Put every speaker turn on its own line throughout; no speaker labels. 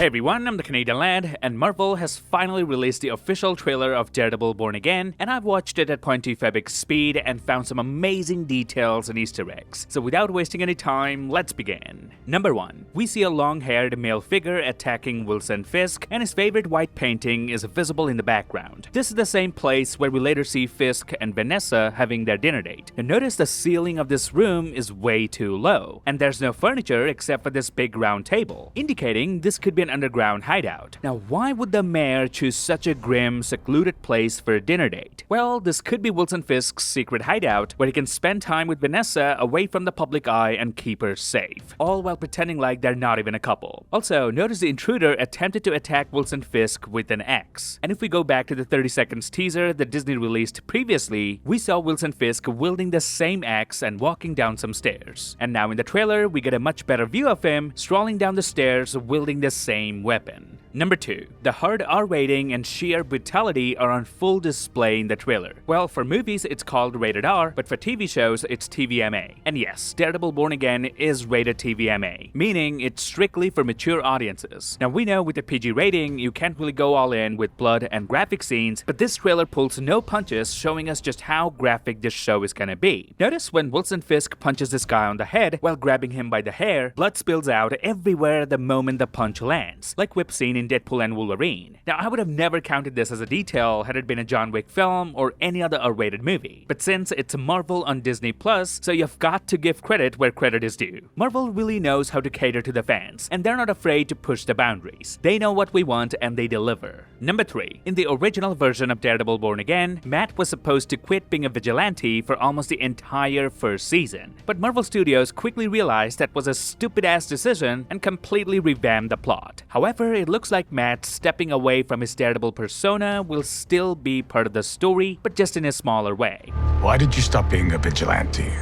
Hey everyone, I'm the Canadian Lad, and Marvel has finally released the official trailer of Daredevil Born Again, and I've watched it at 0.25x speed and found some amazing details and Easter eggs. So without wasting any time, let's begin. Number 1. We see a long-haired male figure attacking Wilson Fisk, and his favorite white painting is visible in the background. This is the same place where we later see Fisk and Vanessa having their dinner date. And notice the ceiling of this room is way too low, and there's no furniture except for this big round table, indicating this could be an underground hideout. Now, why would the mayor choose such a grim, secluded place for a dinner date? Well, this could be Wilson Fisk's secret hideout, where he can spend time with Vanessa away from the public eye and keep her safe, all while pretending like they're not even a couple. Also, notice the intruder attempted to attack Wilson Fisk with an axe. And if we go back to the 30 seconds teaser that Disney released previously, we saw Wilson Fisk wielding the same axe and walking down some stairs. And now in the trailer, we get a much better view of him strolling down the stairs wielding the same weapon. Number 2. The hard R rating and sheer brutality are on full display in the trailer. Well, for movies it's called rated R, but for TV shows it's TVMA. And yes, Daredevil Born Again is rated TVMA, meaning it's strictly for mature audiences. Now we know with the PG rating you can't really go all in with blood and graphic scenes, but this trailer pulls no punches, showing us just how graphic this show is gonna be. Notice when Wilson Fisk punches this guy on the head while grabbing him by the hair, blood spills out everywhere the moment the punch lands, like we've seen in Deadpool and Wolverine. Now, I would have never counted this as a detail had it been a John Wick film or any other R-rated movie. But since it's a Marvel on Disney+, so you've got to give credit where credit is due. Marvel really knows how to cater to the fans, and they're not afraid to push the boundaries. They know what we want and they deliver. Number 3. In the original version of Daredevil Born Again, Matt was supposed to quit being a vigilante for almost the entire first season. But Marvel Studios quickly realized that was a stupid-ass decision and completely revamped the plot. However, it looks like Matt stepping away from his Daredevil persona will still be part of the story, but just in a smaller way.
Why did you stop being a vigilante?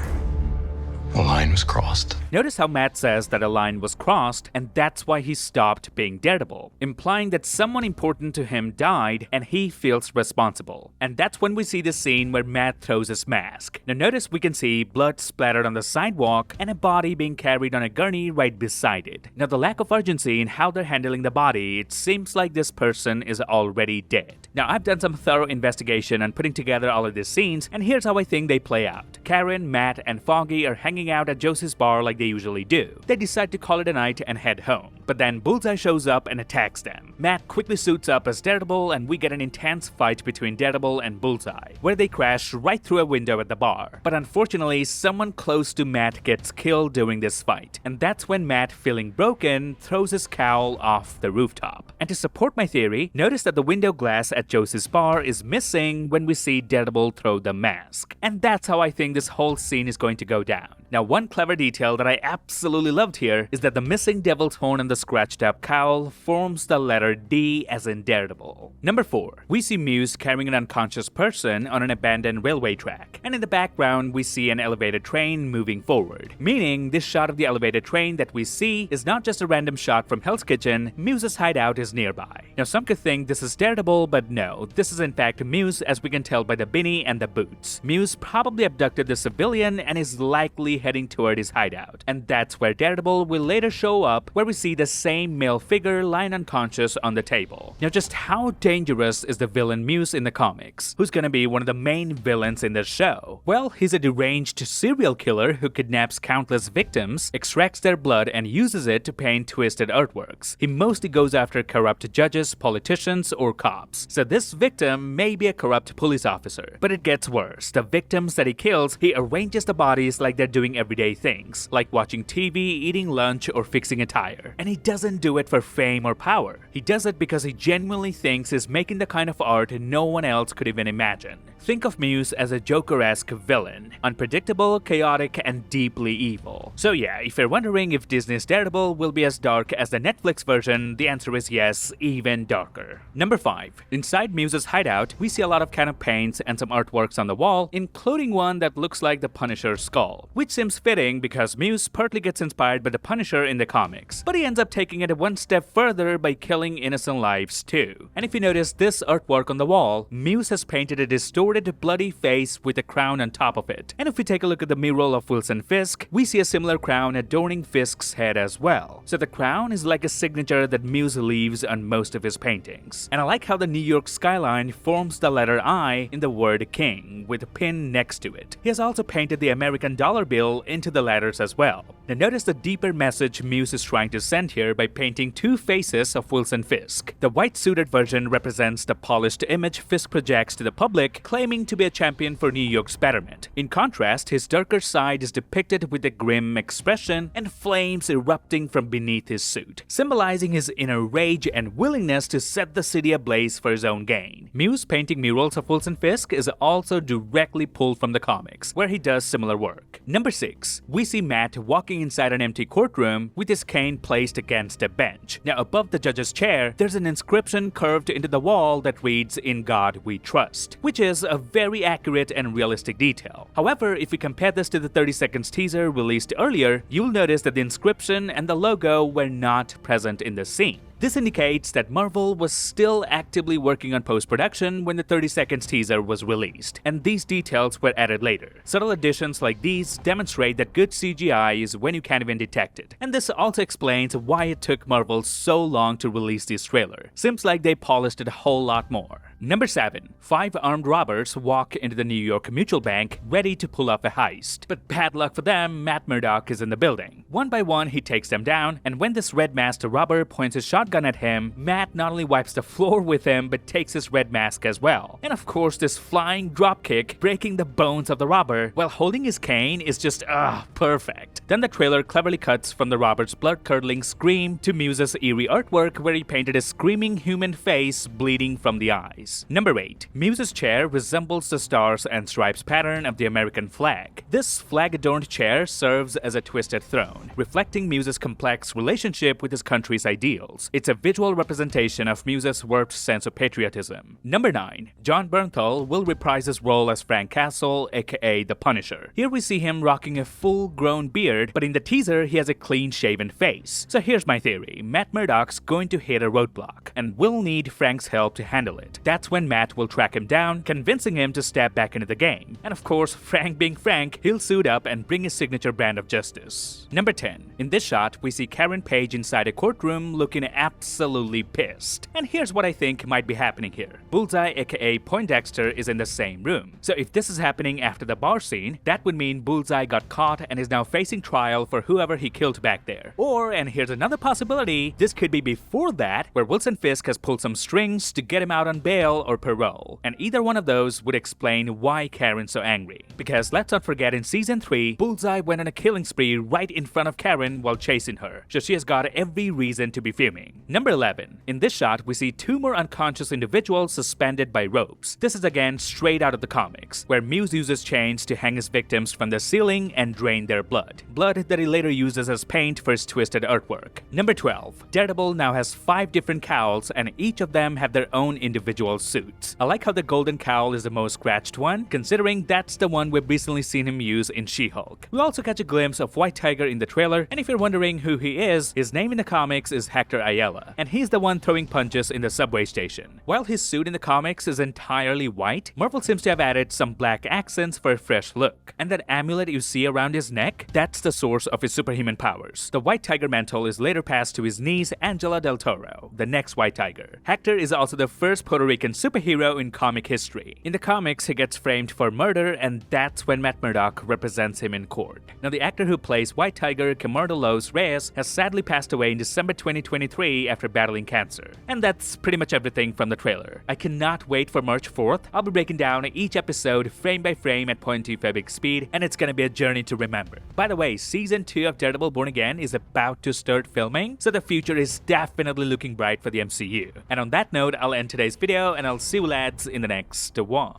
The line was crossed.
Notice how Matt says that a line was crossed, and that's why he stopped being Daredevil, implying that someone important to him died and he feels responsible. And that's when we see the scene where Matt throws his mask. Now notice we can see blood splattered on the sidewalk and a body being carried on a gurney right beside it. Now the lack of urgency in how they're handling the body, it seems like this person is already dead. Now I've done some thorough investigation on putting together all of these scenes, and here's how I think they play out. Karen, Matt, and Foggy are hanging out at Josie's bar like they usually do. They decide to call it a night and head home. But then Bullseye shows up and attacks them. Matt quickly suits up as Daredevil and we get an intense fight between Daredevil and Bullseye, where they crash right through a window at the bar. But unfortunately, someone close to Matt gets killed during this fight. And that's when Matt, feeling broken, throws his cowl off the rooftop. And to support my theory, notice that the window glass at Josie's bar is missing when we see Daredevil throw the mask. And that's how I think this whole scene is going to go down. Now, one clever detail that I absolutely loved here is that the missing devil's horn on the scratched up cowl forms the letter D as in Daredevil. Number 4. We see Muse carrying an unconscious person on an abandoned railway track, and in the background we see an elevated train moving forward, meaning this shot of the elevated train that we see is not just a random shot from Hell's Kitchen. Muse's hideout is nearby. Now some could think this is Daredevil, but no, this is in fact Muse, as we can tell by the beanie and the boots. Muse probably abducted the civilian and is likely heading toward his hideout, and that's where Daredevil will later show up, where we see the same male figure lying unconscious on the table. Now just how dangerous is the villain Muse in the comics? Who's gonna be one of the main villains in this show? Well, he's a deranged serial killer who kidnaps countless victims, extracts their blood and uses it to paint twisted artworks. He mostly goes after corrupt judges, politicians, or cops. So this victim may be a corrupt police officer. But it gets worse. The victims that he kills, he arranges the bodies like they're doing everyday things, like watching TV, eating lunch, or fixing a tire. And he doesn't do it for fame or power. He does it because he genuinely thinks he's making the kind of art no one else could even imagine. Think of Muse as a Joker-esque villain, unpredictable, chaotic, and deeply evil. So yeah, if you're wondering if Disney's Daredevil will be as dark as the Netflix version, the answer is yes, even darker. Number 5. Inside Muse's hideout, we see a lot of can of paints and some artworks on the wall, including one that looks like the Punisher's skull, which seems fitting because Muse partly gets inspired by the Punisher in the comics, but he ends up taking it one step further by killing innocent lives too. And if you notice this artwork on the wall, Muse has painted a distorted distorted, bloody face with a crown on top of it. And if we take a look at the mural of Wilson Fisk, we see a similar crown adorning Fisk's head as well. So the crown is like a signature that Muse leaves on most of his paintings. And I like how the New York skyline forms the letter I in the word king, with a pin next to it. He has also painted the American dollar bill into the letters as well. Now notice the deeper message Muse is trying to send here by painting two faces of Wilson Fisk. The white suited version represents the polished image Fisk projects to the public, claiming to be a champion for New York's betterment. In contrast, his darker side is depicted with a grim expression and flames erupting from beneath his suit, symbolizing his inner rage and willingness to set the city ablaze for his own gain. Muse painting murals of Wilson Fisk is also directly pulled from the comics, where he does similar work. Number 6. We see Matt walking inside an empty courtroom with his cane placed against a bench. Now above the judge's chair, there's an inscription carved into the wall that reads, "In God We Trust," which is a very accurate and realistic detail. However, if we compare this to the 30 seconds teaser released earlier, you'll notice that the inscription and the logo were not present in the scene. This indicates that Marvel was still actively working on post-production when the 30 seconds teaser was released, and these details were added later. Subtle additions like these demonstrate that good CGI is when you can't even detect it. And this also explains why it took Marvel so long to release this trailer. Seems like they polished it a whole lot more. Number 7. 5 armed robbers walk into the New York Mutual Bank ready to pull off a heist. But bad luck for them, Matt Murdock is in the building. One by one, he takes them down, and when this red-masked robber points his shotgun at him, Matt not only wipes the floor with him, but takes his red mask as well. And of course, this flying dropkick, breaking the bones of the robber while holding his cane is just, perfect. Then the trailer cleverly cuts from the robber's blood-curdling scream to Muse's eerie artwork where he painted a screaming human face bleeding from the eyes. Number 8. Muse's chair resembles the stars and stripes pattern of the American flag. This flag-adorned chair serves as a twisted throne, reflecting Muse's complex relationship with his country's ideals. It's a visual representation of Muse's warped sense of patriotism. Number 9. John Bernthal will reprise his role as Frank Castle, aka the Punisher. Here we see him rocking a full-grown beard, but in the teaser he has a clean-shaven face. So here's my theory. Matt Murdock's going to hit a roadblock, and will need Frank's help to handle it. That's when Matt will track him down, convincing him to step back into the game. And of course, Frank being Frank, he'll suit up and bring his signature brand of justice. Number 10. In this shot, we see Karen Page inside a courtroom looking absolutely pissed. And here's what I think might be happening here. Bullseye aka Poindexter is in the same room. So if this is happening after the bar scene, that would mean Bullseye got caught and is now facing trial for whoever he killed back there. Or, and here's another possibility, this could be before that, where Wilson Fisk has pulled some strings to get him out on bail or parole. And either one of those would explain why Karen's so angry. Because let's not forget, in season 3, Bullseye went on a killing spree right in front of Karen while chasing her. So she has got every reason to be fuming. Number 11. In this shot, we see 2 more unconscious individuals suspended by ropes. This is again straight out of the comics, where Muse uses chains to hang his victims from the ceiling and drain their blood. Blood that he later uses as paint for his twisted artwork. Number 12. Daredevil now has 5 different cowls, and each of them have their own individual suits. I like how the golden cowl is the most scratched one, considering that's the one we've recently seen him use in She-Hulk. We also catch a glimpse of White Tiger in the trailer, and if you're wondering who he is, his name in the comics is Hector Ayala, and he's the one throwing punches in the subway station. While his suit in the comics is entirely white, Marvel seems to have added some black accents for a fresh look. And that amulet you see around his neck, that's the source of his superhuman powers. The White Tiger mantle is later passed to his niece Angela Del Toro, the next White Tiger. Hector is also the first Puerto Rican superhero in comic history. In the comics, he gets framed for murder, and that's when Matt Murdock represents him in court. Now, the actor who plays White Tiger, Camardo Los Reyes, has sadly passed away in December 2023 after battling cancer. And that's pretty much everything from the trailer. I cannot wait for March 4th. I'll be breaking down each episode frame by frame at 0.25 big speed, and it's gonna be a journey to remember. By the way, season 2 of Daredevil Born Again is about to start filming, so the future is definitely looking bright for the MCU. And on that note, I'll end today's video, and I'll see you lads in the next one.